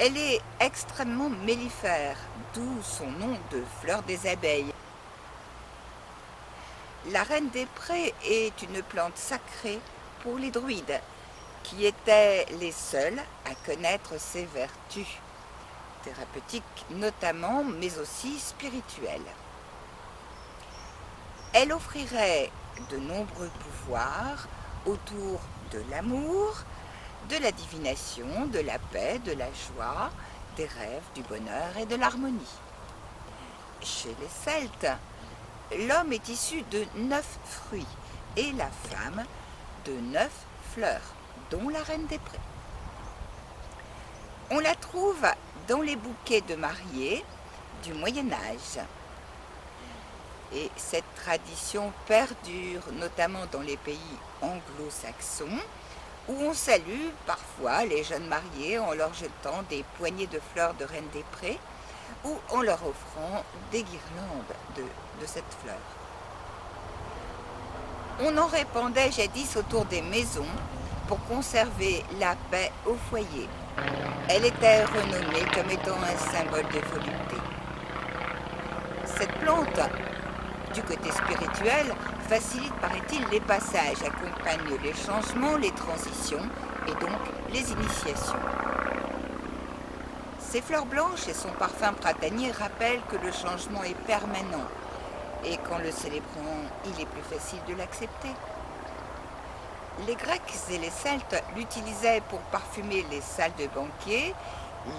Elle est extrêmement mellifère, d'où son nom de fleur des abeilles. La reine des prés est une plante sacrée pour les druides, qui étaient les seuls à connaître ses vertus, thérapeutiques notamment, mais aussi spirituelles. Elle offrirait de nombreux pouvoirs autour de l'amour, de la divination, de la paix, de la joie, des rêves, du bonheur et de l'harmonie. Chez les Celtes, l'homme est issu de 9 fruits et la femme de 9 fleurs, dont la reine des prés. On la trouve dans les bouquets de mariés du Moyen Âge. Et cette tradition perdure notamment dans les pays anglo-saxons, où on salue parfois les jeunes mariés en leur jetant des poignées de fleurs de reine des prés ou en leur offrant des guirlandes de cette fleur. On en répandait jadis autour des maisons pour conserver la paix au foyer. Elle était renommée comme étant un symbole de volupté. Cette plante, du côté spirituel, facilite, paraît-il, les passages, accompagne les changements, les transitions et donc les initiations. Ses fleurs blanches et son parfum printanier rappellent que le changement est permanent et qu'en le célébrant, il est plus facile de l'accepter. Les Grecs et les Celtes l'utilisaient pour parfumer les salles de banquet,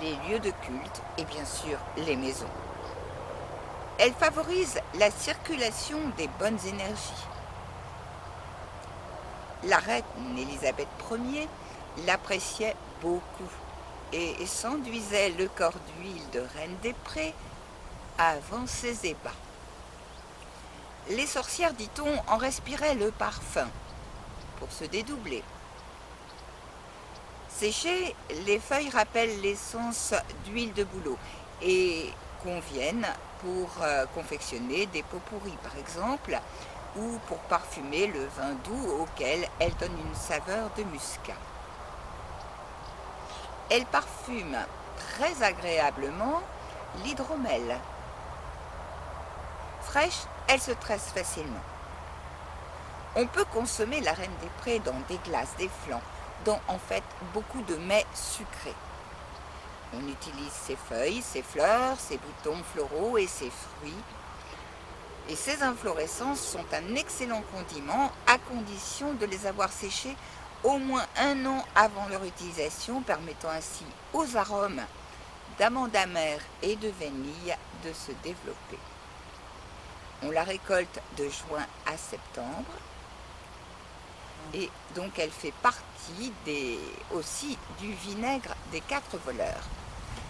les lieux de culte et bien sûr les maisons. Elle favorise la circulation des bonnes énergies. La reine Élisabeth Ier l'appréciait beaucoup et s'enduisait le corps d'huile de reine des prés avant ses ébats. Les sorcières, dit-on, en respiraient le parfum pour se dédoubler. Séchées, les feuilles rappellent l'essence d'huile de bouleau et conviennent pour confectionner des pots pourris par exemple, ou pour parfumer le vin doux auquel elles donnent une saveur de muscat. Elle parfume très agréablement l'hydromel. Fraîche, elle se tresse facilement. On peut consommer la reine des prés dans des glaces, des flans, dans en fait beaucoup de mets sucrés. On utilise ses feuilles, ses fleurs, ses boutons floraux et ses fruits. Et ces inflorescences sont un excellent condiment à condition de les avoir séchées au moins 1 an avant leur utilisation, permettant ainsi aux arômes d'amande amère et de vanille de se développer. On la récolte de juin à septembre et donc elle fait partie aussi du vinaigre des 4 voleurs.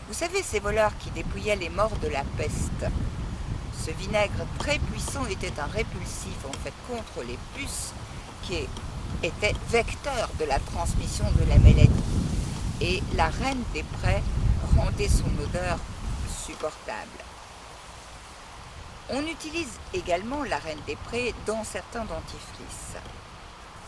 Vous savez, ces voleurs qui dépouillaient les morts de la peste. Ce vinaigre très puissant était un répulsif en fait contre les puces qui étaient vecteurs de la transmission de la maladie. Et la reine des prés rendait son odeur supportable. On utilise également la reine des prés dans certains dentifrices.